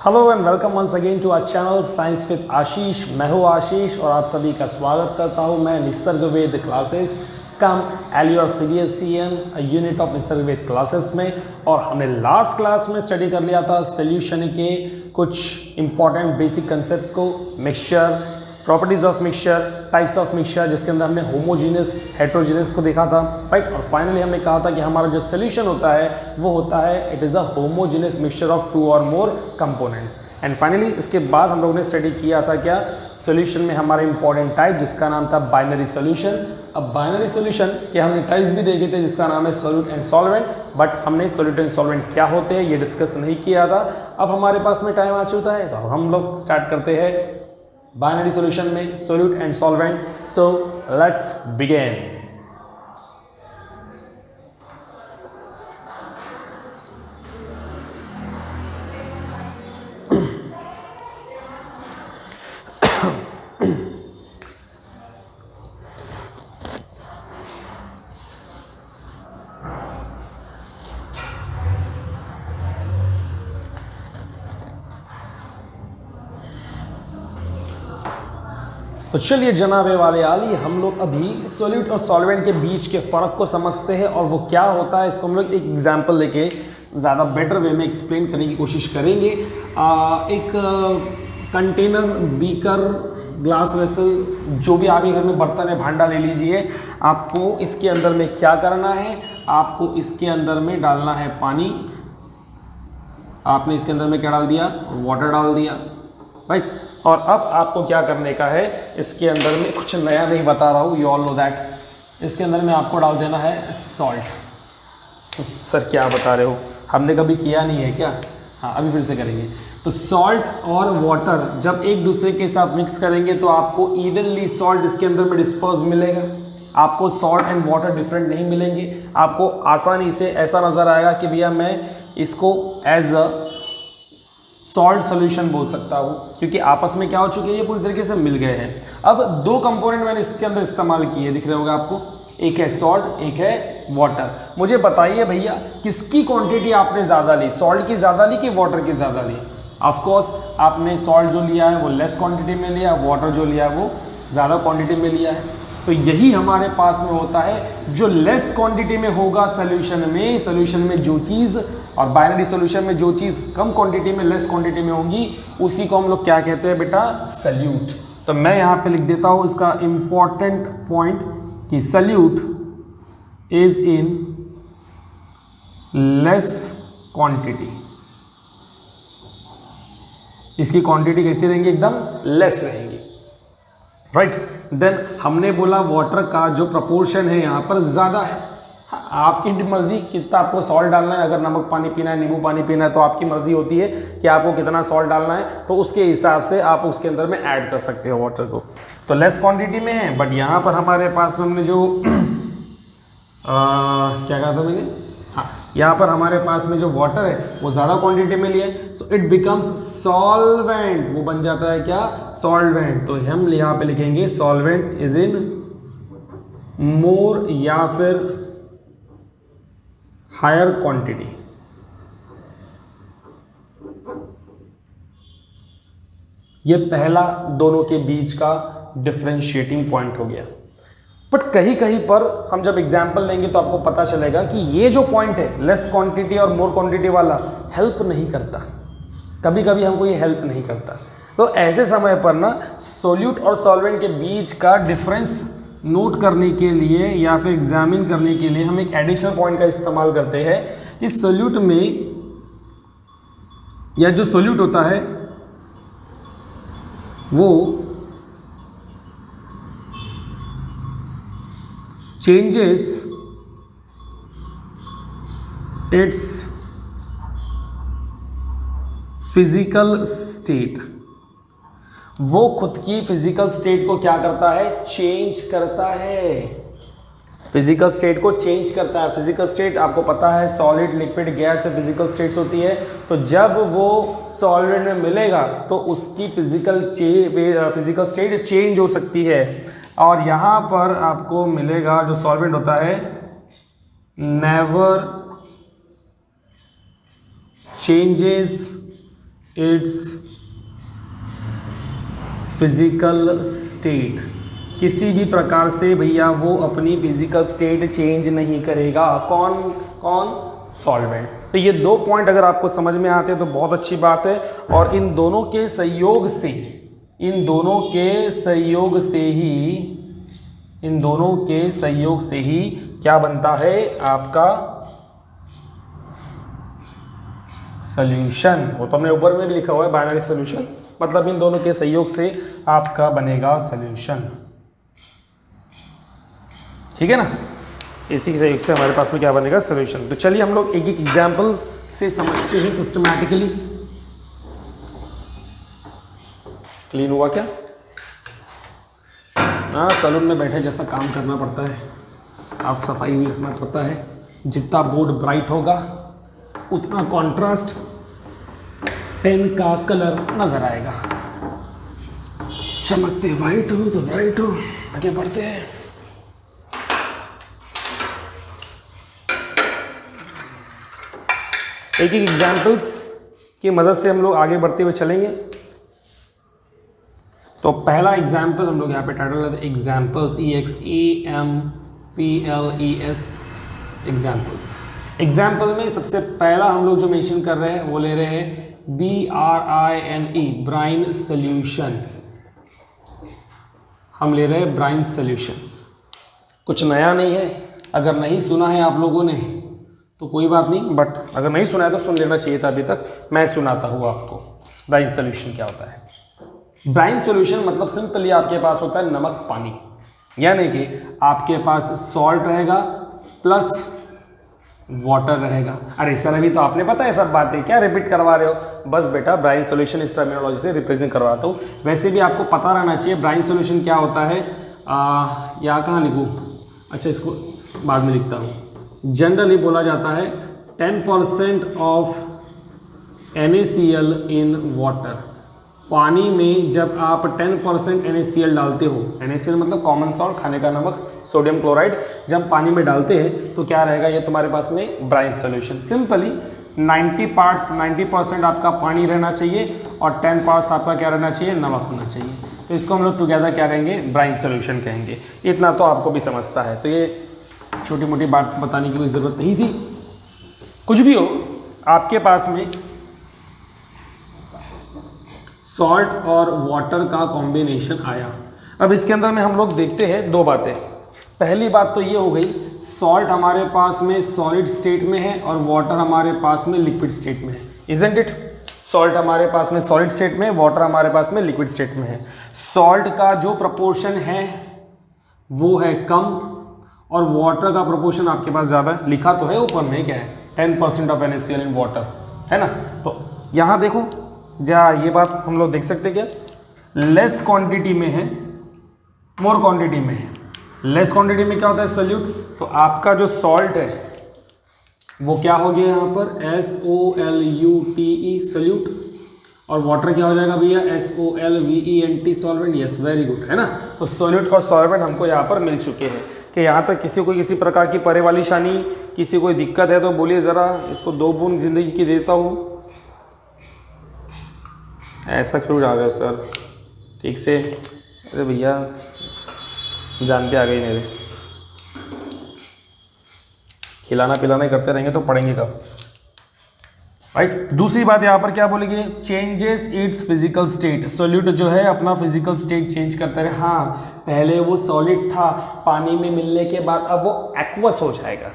Hello and welcome once again to our channel science with Ashish. मैं हूँ आशीष और आप सभी का स्वागत करता हूँ मैं Nisarg Ved classes come earlier सीबीएसईएन unit of Nisarg Ved classes में। और हमने लास्ट क्लास में स्टडी कर लिया था सॉल्यूशन के कुछ इंपॉर्टेंट बेसिक कंसेप्ट्स को, mixture, properties of mixture, types of mixture, जिसके अंदर हमने होमोजीनियस हेट्रोजीनियस को देखा था, राइट। और फाइनली हमने कहा था कि हमारा जो सोल्यूशन होता है वो होता है it is a homogeneous mixture of two और मोर कंपोनेंट्स। एंड फाइनली इसके बाद हम लोगों ने स्टडी किया था क्या सोल्यूशन में हमारा इंपॉर्टेंट टाइप जिसका नाम था बाइनरी सोल्यूशन। अब बाइनरी सोल्यूशन के हमने टाइप्स भी देखे थे जिसका नाम है सोल्यूट एंड सॉल्वेंट, बट हमने सोल्यूट एंड सॉल्वेंट क्या होते हैं ये डिस्कस नहीं किया था। अब हमारे पास में टाइम आ चुका है तो हम लोग स्टार्ट करते हैं बाइनरी सॉल्यूशन में solute and solvent. So let's begin. तो चलिए जनाबे वाले आली, हम लोग अभी सोल्यूट और सॉल्वेंट के बीच के फ़र्क को समझते हैं और वो क्या होता है इसको हम लोग एक एग्जांपल लेके ज़्यादा बेटर वे में एक्सप्लेन करने की कोशिश करेंगे। एक कंटेनर, बीकर, ग्लास वेसल, जो भी आपके घर में बर्तन है, भांडा ले लीजिए। आपको इसके अंदर में क्या करना है, आपको इसके अंदर में डालना है पानी। आपने इसके अंदर में क्या डाल दिया, वाटर डाल दिया, राइट। और अब आपको क्या करने का है, इसके अंदर में कुछ नया नहीं बता रहा हूँ, यू ऑल नो दैट। इसके अंदर में आपको डाल देना है सॉल्ट। सर क्या बता रहे हो, हमने कभी किया नहीं है क्या? हाँ अभी फिर से करेंगे। तो सॉल्ट और वाटर जब एक दूसरे के साथ मिक्स करेंगे तो आपको इवनली सॉल्ट इसके अंदर में डिस्पर्स मिलेगा। आपको सॉल्ट एंड वाटर डिफरेंट नहीं मिलेंगे। आपको आसानी से ऐसा नज़र आएगा कि भैया मैं इसको एज अ सॉल्ट सॉल्यूशन बोल सकता हूँ, क्योंकि आपस में क्या हो चुके हैं, ये पूरी तरीके से मिल गए हैं। अब दो कंपोनेंट मैंने इसके अंदर इस्तेमाल किए, दिख रहे होगा आपको, एक है सॉल्ट, एक है वाटर। मुझे बताइए भैया किसकी क्वांटिटी आपने ज़्यादा ली, सॉल्ट की ज़्यादा ली कि वाटर की ज़्यादा ली? ऑफ कोर्स आपने सॉल्ट जो लिया है वो लेस क्वांटिटी में लिया, वाटर जो लिया है वो ज़्यादा क्वांटिटी में लिया है। तो यही हमारे पास में होता है, जो लेस क्वांटिटी में होगा सोल्यूशन में जो चीज़, और बाइनरी सोल्यूशन में जो चीज़ कम क्वांटिटी में, लेस क्वांटिटी में होगी, उसी को हम लोग क्या कहते हैं बेटा, सल्यूट। तो मैं यहाँ पे लिख देता हूँ इसका इंपॉर्टेंट पॉइंट कि solute is in less quantity. इसकी क्वांटिटी कैसी रहेंगी, एकदम लेस रहेंगी, राइट। देन हमने बोला वाटर का जो प्रपोर्शन है यहाँ पर ज़्यादा है। आपकी मर्जी कितना आपको सॉल्ट डालना है, अगर नमक पानी पीना है, नींबू पानी पीना है, तो आपकी मर्जी होती है कि आपको कितना सॉल्ट डालना है, तो उसके हिसाब से आप उसके अंदर में ऐड कर सकते हो वाटर को। तो लेस क्वांटिटी में है, बट यहाँ पर हमारे पास में हमने जो क्या कहा था मैंने, हाँ यहाँ पर हमारे पास में जो वाटर है वो ज़्यादा क्वांटिटी में लिया, सो इट बिकम्स सॉल्वेंट, वो बन जाता है क्या, सॉल्वेंट। तो हम यहाँ पे लिखेंगे सॉल्वेंट इज इन मोर या फिर हायर क्वांटिटी। ये पहला दोनों के बीच का डिफरेंशिएटिंग पॉइंट हो गया। बट कहीं कहीं पर हम जब एग्जाम्पल लेंगे तो आपको पता चलेगा कि ये जो पॉइंट है लेस क्वांटिटी और मोर क्वांटिटी वाला हेल्प नहीं करता, कभी कभी हमको ये हेल्प नहीं करता। तो ऐसे समय पर ना सोल्यूट और सॉल्वेंट के बीच का डिफरेंस नोट करने के लिए या फिर एग्जामिन करने के लिए हम एक एडिशनल पॉइंट का इस्तेमाल करते हैं। इस सोल्यूट में, या जो सोल्यूट होता है वो changes its physical state, वो खुद की फिजिकल स्टेट को क्या करता है, चेंज करता है। फिजिकल स्टेट को चेंज करता है। फिजिकल स्टेट आपको पता है सॉलिड, लिक्विड, गैस से फिजिकल स्टेट्स होती है। तो जब वो सॉलिड में मिलेगा तो उसकी फिजिकल स्टेट चेंज हो सकती है। और यहाँ पर आपको मिलेगा जो सॉल्वेंट होता है never changes its physical state, किसी भी प्रकार से भैया वो अपनी फिजिकल स्टेट चेंज नहीं करेगा। कौन कौन? सॉल्वेंट। तो ये दो पॉइंट अगर आपको समझ में आते हैं तो बहुत अच्छी बात है। और इन दोनों के संयोग से, इन दोनों के संयोग से ही क्या बनता है आपका सॉल्यूशन। वो तो हमने ऊपर में भी लिखा हुआ है बाइनरी सॉल्यूशन, मतलब इन दोनों के सहयोग से आपका बनेगा सॉल्यूशन। ठीक है ना, इसी के सहयोग से हमारे पास में क्या बनेगा सॉल्यूशन। तो चलिए हम लोग एक एक एग्जांपल से समझते हैं सिस्टमैटिकली। क्लीन हुआ क्या? हाँ, सैलून में बैठे जैसा काम करना पड़ता है, साफ सफाई भी रखना पड़ता है। जितना बोर्ड ब्राइट होगा उतना कॉन्ट्रास्ट पेन का कलर नजर आएगा। चमकते वाइट हो तो ब्राइट हो, आगे बढ़ते हैं। एक एक एग्जाम्पल्स की मदद से हम लोग आगे बढ़ते हुए चलेंगे। तो पहला एग्जाम्पल हम लोग यहाँ पे टाइटल है एग्जाम्पल्स, EXAMPLES एग्जाम्पल्स। एग्जाम्पल में सबसे पहला हम लोग जो मेंशन कर रहे हैं वो ले रहे हैं BRINE ब्राइन सोल्यूशन। हम ले रहे हैं ब्राइन सोल्यूशन। कुछ नया नहीं है, अगर नहीं सुना है आप लोगों ने तो कोई बात नहीं, बट अगर नहीं सुना है तो सुन लेना चाहिए था। अभी तक मैं सुनाता हूँ आपको ब्राइन सोल्यूशन क्या होता है। ब्राइन सोल्यूशन मतलब सिंपली आपके पास होता है नमक पानी, यानी कि आपके पास सॉल्ट रहेगा प्लस वाटर रहेगा। अरे सर अभी तो आपने पता है सब बातें, क्या रिपीट करवा रहे हो? बस बेटा ब्राइन सोल्यूशन इस टर्मिनोलॉजी से रिप्रेजेंट करवाता हूँ। वैसे भी आपको पता रहना चाहिए ब्राइन सोल्यूशन क्या होता है। यहाँ कहाँ लिखूँ? अच्छा, इसको बाद में लिखता हूँ। जनरली बोला जाता है 10% ऑफ NaCl इन वाटर। पानी में जब आप 10% NaCl डालते हो, NaCl मतलब कॉमन सॉल्ट, खाने का नमक, सोडियम क्लोराइड, जब पानी में डालते हैं तो क्या रहेगा ये तुम्हारे पास में ब्राइन सोल्यूशन। सिंपली 90% आपका पानी रहना चाहिए और 10 पार्ट्स आपका क्या रहना चाहिए? नमक होना चाहिए। तो इसको हम लोग टुगेदर क्या कहेंगे? ब्राइन सोल्यूशन कहेंगे। इतना तो आपको भी समझता है, तो ये छोटी मोटी बात बताने की कोई ज़रूरत नहीं थी। कुछ भी हो, आपके पास में सॉल्ट और वाटर का कॉम्बिनेशन आया। अब इसके अंदर में हम लोग देखते हैं दो बातें। पहली बात तो ये हो गई, सॉल्ट हमारे पास में सॉलिड स्टेट में है और वाटर हमारे पास में लिक्विड स्टेट में है, इजंट इट? सॉल्ट हमारे पास में सॉलिड स्टेट में, वाटर हमारे पास में लिक्विड स्टेट में है। सॉल्ट का जो प्रपोर्शन है वो है कम और वाटर का प्रपोर्शन आपके पास ज़्यादा। लिखा तो है ऊपर में, क्या है? 10% ऑफ NaCl इन वाटर, है ना। तो यहाँ देखो जा, ये बात हम लोग देख सकते क्या? लेस क्वांटिटी में है, मोर क्वांटिटी में है। लेस क्वांटिटी में क्या होता है? सोल्यूट। तो आपका जो सॉल्ट है वो क्या हो गया यहाँ पर? SOLUTE solute. और वाटर क्या हो जाएगा भैया? SOLVENT solvent. Yes, very good, है ना। तो सोल्यूट और सॉल्वेंट हमको यहाँ पर मिल चुके हैं। कि यहाँ तक किसी को किसी प्रकार की परेशानी, किसी कोई दिक्कत है तो बोलिए ज़रा, इसको 2 बूंद जिंदगी की देता हूँ। ऐसा क्यों जा रहे हो सर? ठीक से, अरे भैया जान पे आ गई मेरे। खिलाना पिलाना करते रहेंगे तो पढ़ेंगे कब, राइट। दूसरी बात यहाँ पर क्या बोलेंगे? Changes its physical state. Solute जो है अपना फिजिकल स्टेट चेंज करता रहे। हाँ, पहले वो सॉलिड था, पानी में मिलने के बाद अब वो एक्वस हो जाएगा,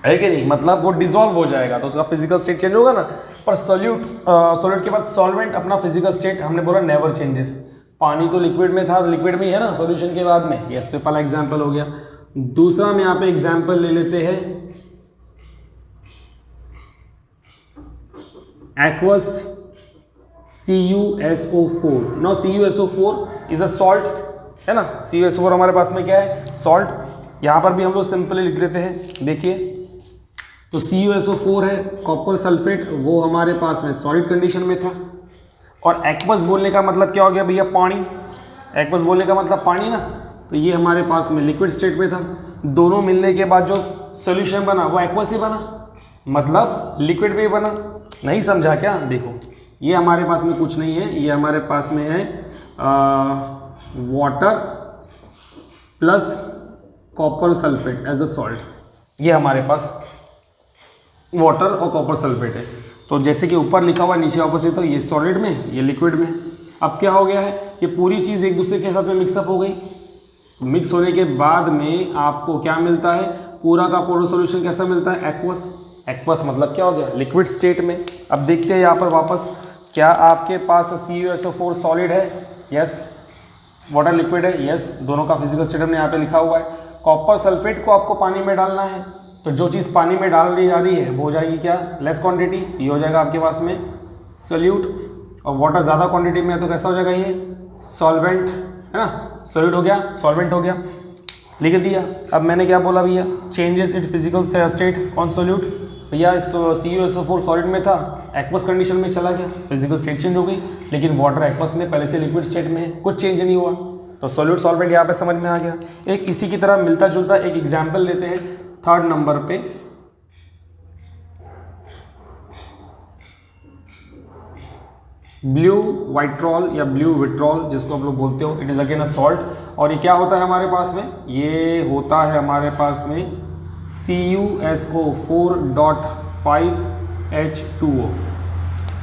है कि नहीं? मतलब वो डिसॉल्व हो जाएगा तो उसका फिजिकल स्टेट चेंज होगा ना। पर सॉल्यूट के बाद सॉल्वेंट अपना फिजिकल स्टेट हमने बोला नेवर चेंजेस। पानी तो लिक्विड में था, लिक्विड में ही है ना सॉल्यूशन के बाद में। यस, तो पहला एग्जांपल हो गया। दूसरा में यहाँ पे एग्जांपल ले लेते हैं aqueous CuSO4। No, CuSO4 is a salt, है ना। CuSO4 हमारे पास में क्या है? सॉल्ट। यहाँ पर भी हम लोग सिंपली लिख देते हैं, देखिए। तो CuSO4 है, कॉपर सल्फेट, वो हमारे पास में सॉलिड कंडीशन में था। और एक्वस बोलने का मतलब क्या हो गया भैया? पानी। एक्वस बोलने का मतलब पानी ना। तो ये हमारे पास में लिक्विड स्टेट में था। दोनों मिलने के बाद जो सोल्यूशन बना वो एक्वस ही बना, मतलब लिक्विड में ही बना। नहीं समझा क्या? देखो, ये हमारे पास में कुछ नहीं है, ये हमारे पास में है water plus copper sulphate as a salt. ये हमारे पास वाटर और कॉपर सल्फेट है। तो जैसे कि ऊपर लिखा हुआ नीचे ऑपोजिट, तो ये सॉलिड में, ये लिक्विड में। अब क्या हो गया है, ये पूरी चीज़ एक दूसरे के साथ में मिक्सअप हो गई। मिक्स होने के बाद में आपको क्या मिलता है, पूरा का पूरा सॉल्यूशन कैसा मिलता है, एक्वस। एक्वस मतलब क्या हो गया, लिक्विड स्टेट में। अब देखते हैं यहाँ पर वापस, क्या आपके पास CuSO4 सॉलिड है, यस। वाटर लिक्विड है, यस। दोनों का फिजिकल स्टेट हमने यहाँ पे लिखा हुआ है। कॉपर सल्फेट को आपको पानी में डालना है, तो जो चीज़ पानी में डाल दी जा रही है वो हो जाएगी क्या, लेस क्वांटिटी, ये हो जाएगा आपके पास में सोल्यूट। और वाटर ज़्यादा क्वांटिटी में है तो कैसा हो जाएगा, ये सॉल्वेंट, है ना। सोल्यूट हो गया, सॉल्वेंट हो गया, लिख दिया। अब मैंने क्या बोला भैया, changes it physical state on solute. भैया CuSO4 सॉलिड में था, एक्वस कंडीशन में चला गया, फिजिकल स्टेट चेंज हो गई। लेकिन वाटर एक्वस में पहले से लिक्विड स्टेट में है, कुछ चेंज नहीं हुआ। तो सोल्यूट सॉल्वेंट यहाँ पे समझ में आ गया। एक इसी की तरह मिलता जुलता एक एग्जाम्पल लेते हैं 3rd नंबर पे। ब्लू वाइट्रॉल या ब्लू विट्रॉल जिसको आप लोग बोलते हो, it is again a salt. और ये क्या होता है हमारे पास में, ये होता है हमारे पास में CuSO4.5H2O।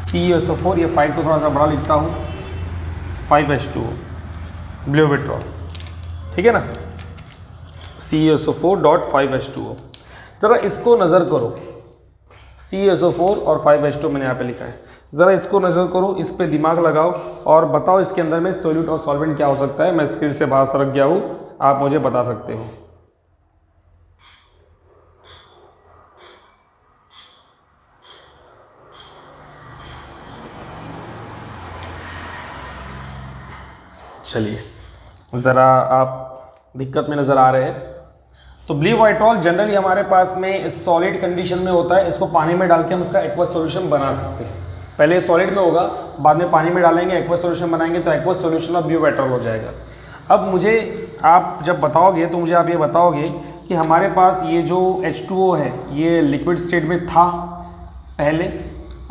CuSO4, ये 5 को थोड़ा सा बड़ा लिखता हूँ, 5H2O, ब्लू विट्रॉल, ठीक है ना। CuSO4.5H2O। ज़रा इसको नज़र करो, CuSO4 और 5H2O मैंने यहाँ पे लिखा है। ज़रा इसको नज़र करो, इस पे दिमाग लगाओ और बताओ इसके अंदर में सोल्यूट और सॉल्वेंट क्या हो सकता है। मैं स्क्रीन से बाहर सरक गया हूँ, आप मुझे बता सकते हो। चलिए, ज़रा आप दिक्कत में नज़र आ रहे हैं। तो ब्लू वाइट्रॉल जनरली हमारे पास में सॉलिड कंडीशन में होता है। इसको पानी में डाल के हम उसका एक्वस सॉल्यूशन बना सकते हैं। पहले सॉलिड में होगा, बाद में पानी में डालेंगे, एक्वस सॉल्यूशन बनाएंगे, तो एक्वस सॉल्यूशन ऑफ ब्लू वाइट्रॉल हो जाएगा। अब मुझे आप जब बताओगे तो मुझे आप ये बताओगे कि हमारे पास ये जो H2O है ये लिक्विड स्टेट में था पहले,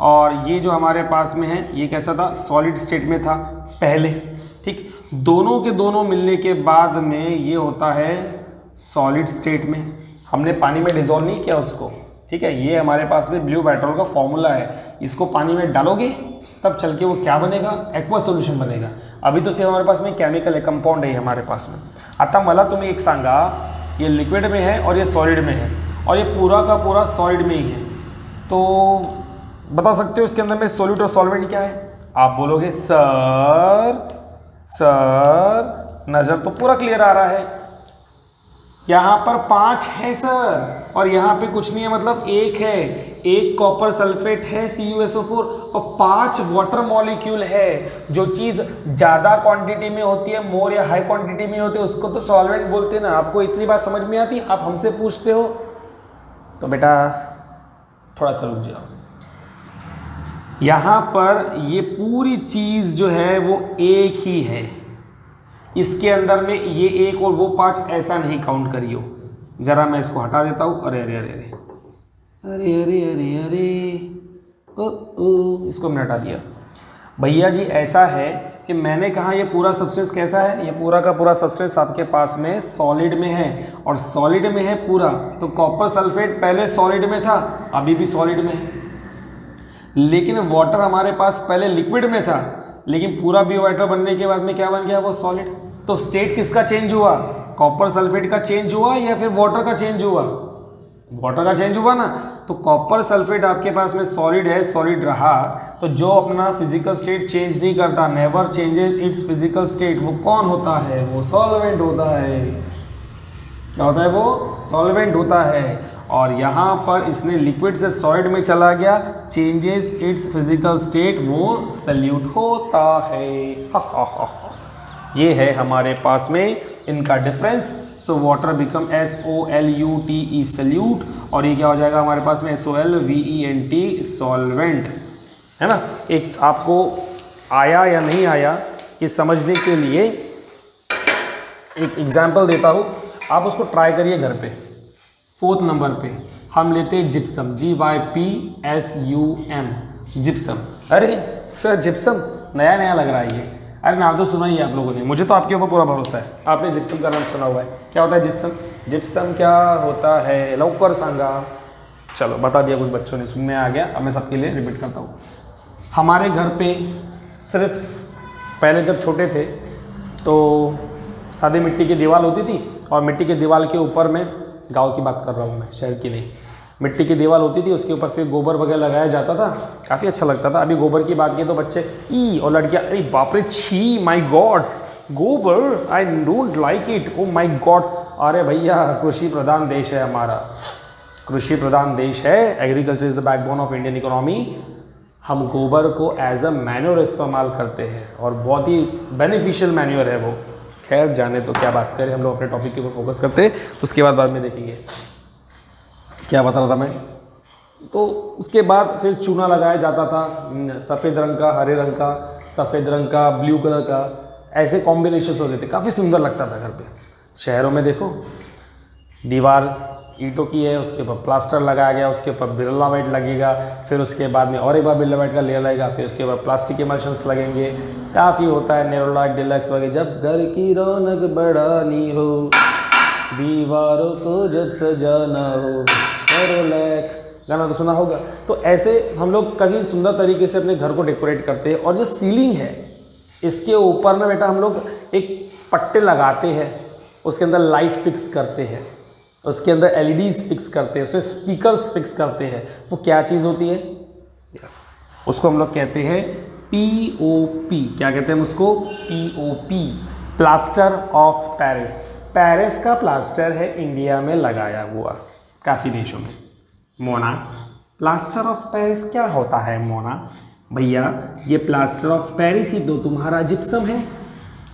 और ये जो हमारे पास में है ये कैसा था, सॉलिड स्टेट में था पहले, ठीक। दोनों के दोनों मिलने के बाद में ये होता है सॉलिड स्टेट में। हमने पानी में डिजोल्व नहीं किया उसको, ठीक है। ये हमारे पास में ब्लू वाइट्रॉल का फॉर्मूला है। इसको पानी में डालोगे तब चल के वो क्या बनेगा, एक्वा सोल्यूशन बनेगा। अभी तो सिर्फ हमारे पास में केमिकल है, कंपाउंड है हमारे पास में। आता मला तुम्हें एक सांगा, ये लिक्विड में है और ये सॉलिड में है, और ये पूरा का पूरा सॉलिड में ही है, तो बता सकते हो इसके अंदर में सोल्यूट और सॉल्वेंट क्या है। आप बोलोगे सर नज़र तो पूरा क्लियर आ रहा है, यहाँ पर 5 है सर, और यहाँ पे कुछ नहीं है, मतलब 1 है। 1 कॉपर सल्फेट है CuSO4 और 5 वाटर मॉलिक्यूल है। जो चीज़ ज़्यादा क्वांटिटी में होती है, मोर या हाई क्वांटिटी में होती है, उसको तो सॉल्वेंट बोलते हैं ना। आपको इतनी बात समझ में आती, आप हमसे पूछते हो, तो बेटा थोड़ा सा रुक जाओ। यहाँ पर ये पूरी चीज़ जो है वो एक ही है, इसके अंदर में ये 1 और वो 5 ऐसा नहीं काउंट करियो। ज़रा मैं इसको हटा देता हूँ। अरे अरे अरे अरे अरे अरे अरे अरे ओ, इसको मैंने हटा दिया। भैया जी ऐसा है कि मैंने कहा ये पूरा सब्सटेंस कैसा है, ये पूरा का पूरा सब्सटेंस आपके पास में सॉलिड में है, और सॉलिड में है पूरा। तो कॉपर सल्फेट पहले सॉलिड में था, अभी भी सॉलिड में है। लेकिन वाटर हमारे पास पहले लिक्विड में था, लेकिन पूरा ब्लू वाइट्रॉल बनने के बाद में क्या बन गया, वो सॉलिड। तो स्टेट किसका चेंज हुआ, कॉपर सल्फेट का चेंज हुआ या फिर वाटर का चेंज हुआ, वाटर का चेंज हुआ ना। तो कॉपर सल्फेट आपके पास में सॉलिड है, सॉलिड रहा, तो जो अपना फिजिकल स्टेट चेंज नहीं करता, never changes its physical state, वो कौन होता है, वो सॉल्वेंट होता है। क्या होता है, वो सॉल्वेंट होता है। और यहाँ पर इसने लिक्विड से सॉलिड में चला गया, चेंजेस इट्स फिजिकल स्टेट, वो सल्यूट होता है। ये है हमारे पास में इनका difference. So water become SOLUTE solute, और ये क्या हो जाएगा हमारे पास में SOLVENT सॉल्वेंट, है ना। एक आपको आया या नहीं आया ये समझने के लिए एक एग्जाम्पल देता हूँ, आप उसको ट्राई करिए घर पे। 4th नंबर पे हम लेते हैं जिप्सम, GYPSUM, जिप्सम। अरे सर जिप्सम नया नया लग रहा है ये। अरे नाम तो सुना ही है आप लोगों ने, मुझे तो आपके ऊपर पूरा भरोसा है। आपने जिप्सम का नाम सुना हुआ है, क्या होता है जिप्सम? जिप्सम क्या होता है, लवकर सांगा। चलो बता दिया, कुछ बच्चों ने सुन में आ गया, अब मैं सबके लिए रिपीट करता हूँ। हमारे घर पे सिर्फ पहले जब छोटे थे तो सादी मिट्टी की दीवार होती थी, और मिट्टी की दीवार के ऊपर में, गांव की बात कर रहा हूँ मैं, शहर की नहीं, मिट्टी की दीवार होती थी, उसके ऊपर फिर गोबर वगैरह लगाया जाता था, काफ़ी अच्छा लगता था। अभी गोबर की बात की तो बच्चे ई, और लड़कियाँ अरे बाप रे छी, माई गॉड्स गोबर, I don't like it, oh my god. अरे भैया कृषि प्रधान देश है हमारा, कृषि प्रधान देश है, agriculture is the backbone of Indian economy. हम गोबर को एज अ मैन्योर इस्तेमाल करते हैं और बहुत ही बेनिफिशियल मैन्योर है वो। खैर जाने तो, क्या बात करें, हम लोग अपने टॉपिक के ऊपर फोकस करते हैं, उसके बाद में देखेंगे। क्या बता रहा था मैं? तो उसके बाद फिर चूना लगाया जाता था, सफ़ेद रंग का, हरे रंग का, सफ़ेद रंग का, ब्लू कलर का, ऐसे कॉम्बिनेशन होते थे, काफ़ी सुंदर लगता था घर पे। शहरों में देखो दीवार ईंटों की है, उसके ऊपर प्लास्टर लगाया गया, उसके ऊपर बिरला व्हाइट लगेगा, फिर उसके बाद में और एक बार बिरला व्हाइट का लेयर लगेगा, फिर उसके बाद प्लास्टिक इमल्शंस लगेंगे, काफ़ी होता है, नेरोलाइट डिलक्स वगैरह। जब घर की रौनक बढ़ानी हो, दीवारों को जब सजाना हो, नेरोलैक गाना तो सुना होगा। तो ऐसे हम लोग कभी सुंदर तरीके से अपने घर को डेकोरेट करते हैं। और जो सीलिंग है इसके ऊपर में बेटा हम लोग एक पट्टे लगाते हैं, उसके अंदर लाइट फिक्स करते हैं, उसके अंदर एलईडीज फिक्स करते हैं, उसमें स्पीकर्स फिक्स करते हैं। वो क्या चीज़ होती है? यस, उसको हम लोग कहते हैं पीओपी। क्या कहते हैं उसको? POP, plaster of Paris. Paris का प्लास्टर है इंडिया में लगाया हुआ, काफ़ी देशों में। मोना, प्लास्टर ऑफ पेरिस क्या होता है मोना? भैया ये प्लास्टर ऑफ पेरिस ही तो तुम्हारा जिप्सम है।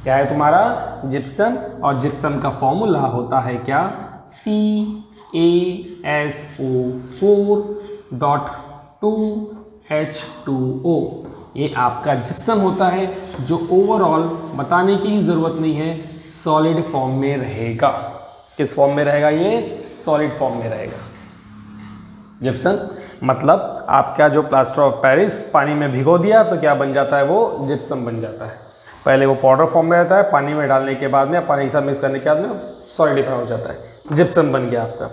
क्या है तुम्हारा? जिप्सम। और जिप्सम का फॉर्मूला होता है क्या? CaSO4.2H2O। ये आपका जिप्सम होता है, जो ओवरऑल बताने की ज़रूरत नहीं है, सॉलिड फॉर्म में रहेगा। किस फॉर्म में रहेगा ये? सॉलिड फॉर्म में रहेगा जिप्सम। मतलब आपका जो प्लास्टर ऑफ पेरिस पानी में भिगो दिया तो क्या बन जाता है? वो जिप्सम बन जाता है। पहले वो पाउडर फॉर्म में रहता है, पानी में डालने के बाद में, पानी के साथ मिक्स करने के बाद में सॉलिडिफाई हो जाता है, जिप्सम बन गया आपका।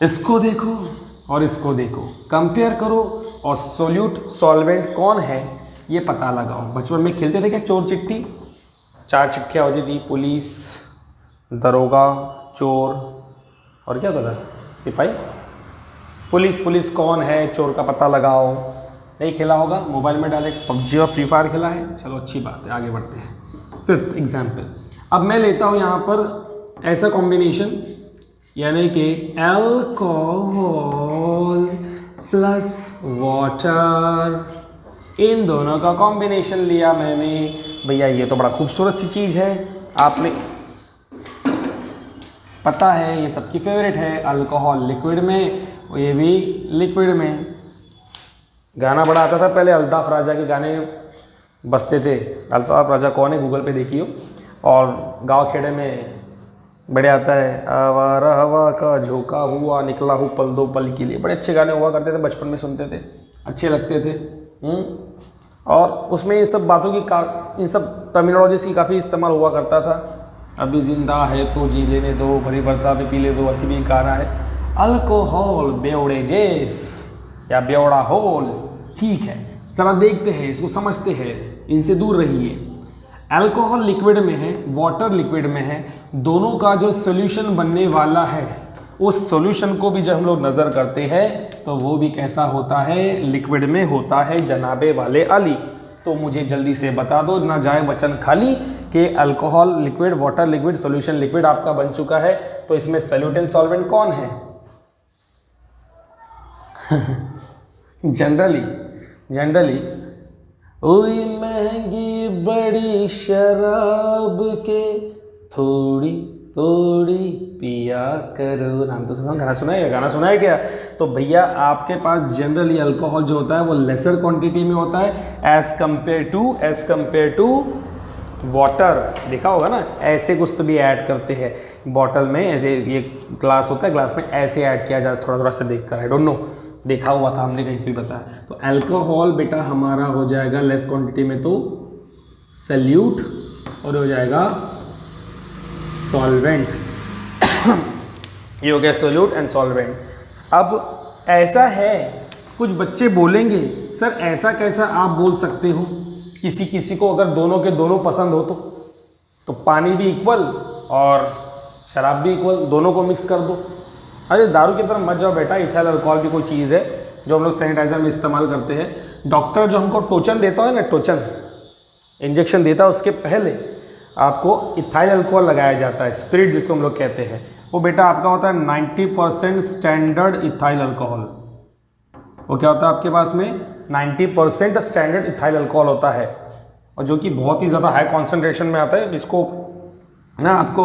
इसको देखो और इसको देखो, कंपेयर करो, और सोल्यूट सॉल्वेंट कौन है ये पता लगाओ। बचपन में खेलते थे क्या चोर चिट्ठी? 4 चिट्ठियाँ होती थी, पुलिस, दरोगा, चोर, और क्या होता था? सिपाही। पुलिस कौन है, चोर का पता लगाओ। नहीं खेला होगा? मोबाइल में डायरेक्ट पबजी और फ्री फायर खेला है। चलो अच्छी बात है, आगे बढ़ते हैं। 5th example. अब मैं लेता हूँ यहाँ पर ऐसा कॉम्बिनेशन, यानी कि अल्कोहल प्लस वाटर, इन दोनों का कॉम्बिनेशन लिया मैंने। भैया ये तो बड़ा खूबसूरत सी चीज़ है, आपने पता है ये सबकी फेवरेट है। अल्कोहल लिक्विड में, ये भी लिक्विड में। गाना बड़ा आता था पहले, अल्ताफ राजा के गाने बजते थे। अल्ताफ राजा कौन है? गूगल पे देखियो। और गांव खेड़े में बड़े आता है, आवारा हवा का झोंका हुआ, निकला हूँ पल दो पल के लिए। बड़े अच्छे गाने हुआ करते थे, बचपन में सुनते थे, अच्छे लगते थे। और उसमें ये सब बातों की इन सब टर्मिनोलॉजीज की काफ़ी इस्तेमाल हुआ करता था। अभी जिंदा है तो जी लेने दो, भरी बर्ता पे पी ले दो, ऐसी भी गाना है। अल्कोहल बेवड़े जेस या बेवड़ा होल, ठीक है, ज़रा देखते हैं इसको, समझते हैं, इनसे दूर रहिए। अल्कोहल लिक्विड में है, वाटर लिक्विड में है, दोनों का जो सोल्यूशन बनने वाला है उस सोल्यूशन को भी जब हम लोग नज़र करते हैं तो वो भी कैसा होता है? लिक्विड में होता है जनाबे वाले अली। तो मुझे जल्दी से बता दो, ना जाए वचन खाली, कि alcohol liquid, water liquid, solution liquid आपका बन चुका है। तो इसमें सॉल्यूटेंट सॉल्वेंट कौन है? जनरली ओई महंगी बड़ी शराब के थोड़ी थोड़ी पिया करो। नाम तो सुना, गाना सुना है? गाना सुना है क्या? तो भैया आपके पास जनरली अल्कोहल जो होता है वो लेसर क्वांटिटी में होता है एज कंपेयर टू वाटर। देखा होगा ना, ऐसे कुछ तो भी ऐड करते हैं बॉटल में, ऐसे ये ग्लास होता है, ग्लास में ऐसे ऐड किया जाता है, थोड़ा थोड़ा सा देख कर, आई डोंट नो। देखा हुआ था हमने कहीं भी बताया। तो अल्कोहल बेटा हमारा हो जाएगा लेस क्वांटिटी में तो सल्यूट और हो जाएगा सॉल्वेंट। ये हो गया सोल्यूट एंड सॉल्वेंट। अब ऐसा है, कुछ बच्चे बोलेंगे सर ऐसा कैसा आप बोल सकते हो, किसी किसी को अगर दोनों के दोनों पसंद हो तो पानी भी इक्वल और शराब भी इक्वल, दोनों को मिक्स कर दो। अरे दारू की तरफ मत जाओ बेटा, इथाइल अल्कोहल भी कोई चीज़ है जो हम लोग सैनिटाइजर में इस्तेमाल करते हैं। डॉक्टर जो हमको टोचन देता है ना, टोचन इंजेक्शन देता है, उसके पहले आपको इथाइल अल्कोहल लगाया जाता है, स्पिरिट जिसको हम लोग कहते हैं। वो बेटा आपका होता है 90% स्टैंडर्ड इथाइल अल्कोहल। वो क्या होता है आपके पास में 90% स्टैंडर्ड इथाइल अल्कोहल होता है, और जो कि बहुत ही ज़्यादा हाई कॉन्सेंट्रेशन में आता है। इसको ना आपको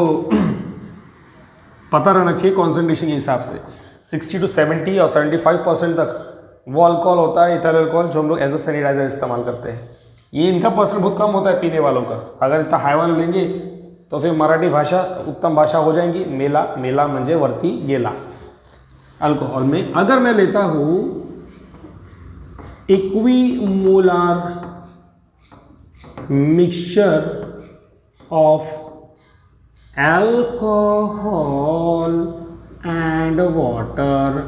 पता रहना चाहिए कॉन्सेंट्रेशन के हिसाब से। 60 to 70 और 75% तक वो अल्कोहल होता है इथाइल अल्कोहल जो हम लोग एज अ सैनिटाइजर इस्तेमाल करते हैं। ये इनका परसेंट बहुत कम होता है पीने वालों का। अगर इतना हाई वाला लेंगे तो फिर मराठी भाषा उत्तम भाषा हो जाएंगी। मेला मेला म्हणजे वरती गेला। अल्कोहल में अगर मैं लेता हूँ equimolar mixture of alcohol and water,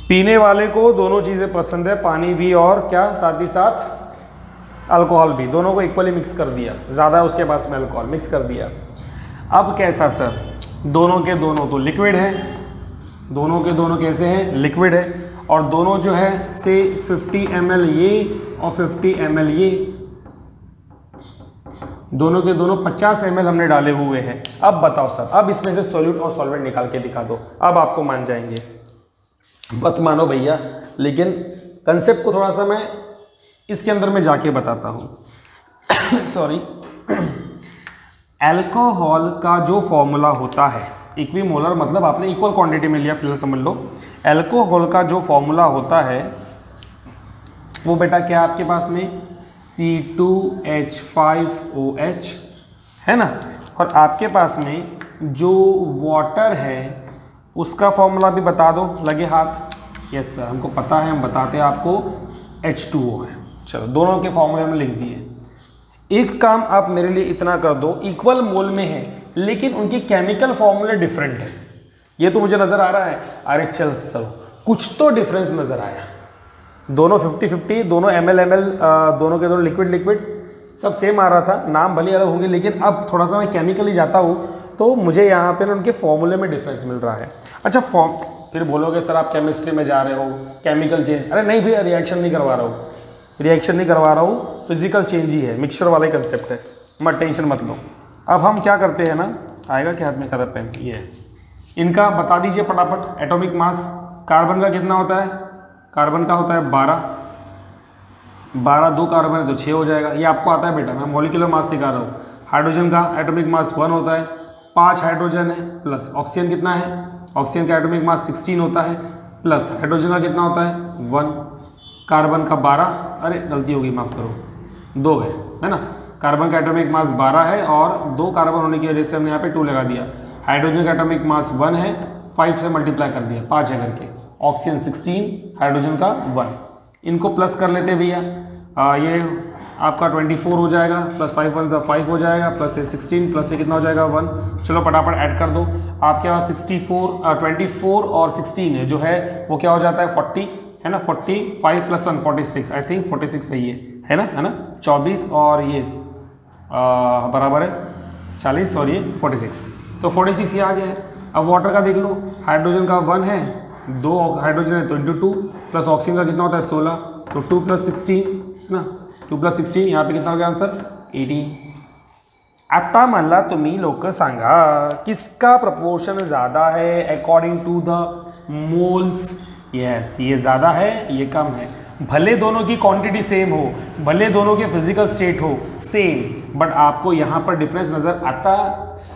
पीने वाले को दोनों चीज़ें पसंद है, पानी भी और क्या साथ ही साथ अल्कोहल भी, दोनों को इक्वली मिक्स कर दिया। ज़्यादा है उसके पास में अल्कोहल मिक्स कर दिया। अब कैसा सर, दोनों के दोनों तो लिक्विड है, दोनों के दोनों कैसे हैं, लिक्विड है, और दोनों जो है से 50 ml ये और 50 ml ये, दोनों के दोनों 50 ml हमने डाले हुए हैं। अब बताओ सर, अब इसमें से सॉल्यूट और सॉल्वेंट निकाल के दिखा दो, अब आपको मान जाएंगे। मत मानो भैया, लेकिन कंसेप्ट को थोड़ा सा मैं इसके अंदर में जाके बताता हूँ। सॉरी, अल्कोहल का जो फॉर्मूला होता है, इक्विमोलर मतलब आपने इक्वल क्वांटिटी में लिया, फिलहाल समझ लो। अल्कोहल का जो फॉर्मूला होता है वो बेटा क्या आपके पास में C2H5OH है ना, और आपके पास में जो वाटर है उसका फॉर्मूला भी बता दो, लगे हाथ। यस सर, हमको पता है, हम बताते हैं आपको, H2O है। चलो, दोनों के फॉर्मूले में लिख दिए। एक काम आप मेरे लिए इतना कर दो, इक्वल मोल में है लेकिन उनके केमिकल फॉर्मूले डिफरेंट है, ये तो मुझे नज़र आ रहा है। अरे चल कुछ तो डिफरेंस नज़र आया, दोनों 50-50, दोनों ml दोनों के दोनों लिक्विड सब सेम आ रहा था, नाम भले अलग होंगे, लेकिन अब थोड़ा सा मैं केमिकली जाता हूँ तो मुझे यहाँ पे ना उनके फॉर्मूले में डिफरेंस मिल रहा है। अच्छा, फिर बोलोगे सर आप केमिस्ट्री में जा रहे हो, केमिकल चेंज। अरे नहीं भैया, रिएक्शन नहीं करवा रहा हूँ, फिजिकल चेंज ही है, मिक्सचर वाला ही कंसेप्ट है, मत टेंशन मत लो। अब हम क्या करते हैं ना, आएगा क्या हाथ में कलर पेन, ये है, इनका बता दीजिए फटाफट। एटॉमिक मास कार्बन का कितना होता है, कार्बन का होता है 12, 2 कार्बन है तो 6 हो जाएगा, ये आपको आता है बेटा, मैं मॉलिक्यूलर मास दिखा रहा हूँ। हाइड्रोजन का एटॉमिक मास 1 होता है, 5 हाइड्रोजन है, प्लस ऑक्सीजन कितना है, ऑक्सीजन का एटॉमिक मास 16 होता है, प्लस हाइड्रोजन का कितना होता है 1, कार्बन का 12, अरे गलती होगी माफ़ करो, 2 है ना। कार्बन का एटॉमिक मास 12 है और 2 कार्बन होने की वजह से हमने यहाँ पे 2 लगा दिया। हाइड्रोजन का एटॉमिक मास 1 है, 5 से मल्टीप्लाई कर दिया, 5 है करके। ऑक्सीजन 16, हाइड्रोजन का 1, इनको प्लस कर लेते भैया, ये आपका 24 हो जाएगा, प्लस 5 1 5 हो जाएगा, प्लस से 16, प्लस से कितना हो जाएगा 1। चलो फटाफट ऐड कर दो, आपके पास 24 और 16 है जो है वो क्या हो जाता है 40 है ना, 45 प्लस 1 46, आई थिंक 46 सही है ना, 24 और ये बराबर है 40 और ये 46, तो 46 ये आ गया है। अब वाटर का देख लो, हाइड्रोजन का 1 है, 2 हाइड्रोजन है तो इंटू 2, प्लस ऑक्सीजन का कितना होता है 16, तो 2 + 16 है ना, 2 + 16 यहाँ पे कितना हो गया आंसर 18। आता मला तुम्ही लोक सांगा किसका प्रपोर्शन ज़्यादा है according to the moles. Yes, ये ज़्यादा है, ये कम है। भले दोनों की क्वांटिटी सेम हो, भले दोनों के फिजिकल स्टेट हो सेम, बट आपको यहाँ पर डिफरेंस नज़र आता,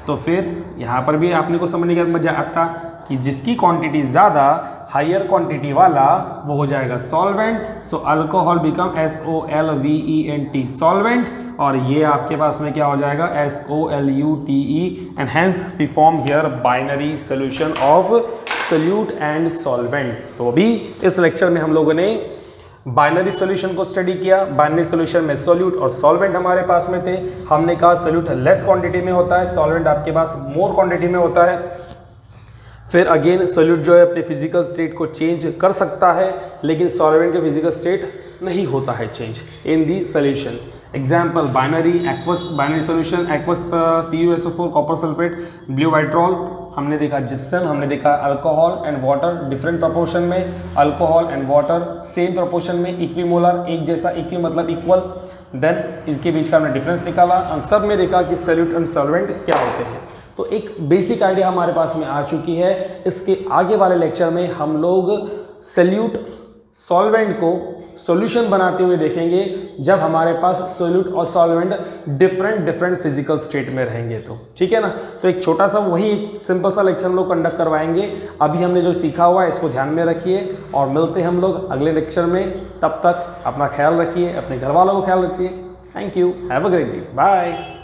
तो फिर यहाँ पर भी आपने को समझने का मजा आता कि जिसकी क्वांटिटी ज़्यादा, हायर क्वांटिटी वाला, वो हो जाएगा solvent. So alcohol become SOLVENT solvent, और ये आपके पास में क्या हो जाएगा SOLUTE, and hence we form here binary solution of solute and solvent. तो अभी इस लेक्चर में हम लोगों ने बाइनरी सॉल्यूशन को स्टडी किया। बाइनरी सॉल्यूशन में सोल्यूट और सॉल्वेंट हमारे पास में थे। हमने कहा सोल्यूट लेस क्वांटिटी में होता है, सॉल्वेंट आपके पास मोर क्वांटिटी में होता है। फिर अगेन सोल्यूट जो है अपने फिजिकल स्टेट को चेंज कर सकता है, लेकिन सॉल्वेंट का फिजिकल स्टेट नहीं होता है change in the solution. Example binary aqueous, binary solution aqueous CuSO4 copper sulphate blue vitriol, हमने देखा जिप्सम, हमने देखा alcohol and water different proportion में, alcohol and water same proportion में, इक्विमोलर एक जैसा, इक्वी मतलब इक्वल, देन इनके बीच का हमने डिफरेंस निकाला। और सब में देखा कि सोल्यूट एंड सॉल्वेंट क्या होते हैं। तो एक बेसिक आइडिया हमारे पास में आ चुकी है। इसके आगे वाले लेक्चर में हम लोग सोल्यूट सॉल्वेंट को सॉल्यूशन बनाते हुए देखेंगे, जब हमारे पास सोल्यूट और सॉल्वेंट डिफरेंट फिजिकल स्टेट में रहेंगे। तो ठीक है ना। तो एक छोटा सा वही सिंपल सा लेक्चर हम लोग कंडक्ट करवाएंगे। अभी हमने जो सीखा हुआ है इसको ध्यान में रखिए और मिलते हैं हम लोग अगले लेक्चर में। तब तक अपना ख्याल रखिए, अपने घर वालों को ख्याल रखिए। Thank you, have a great day, bye.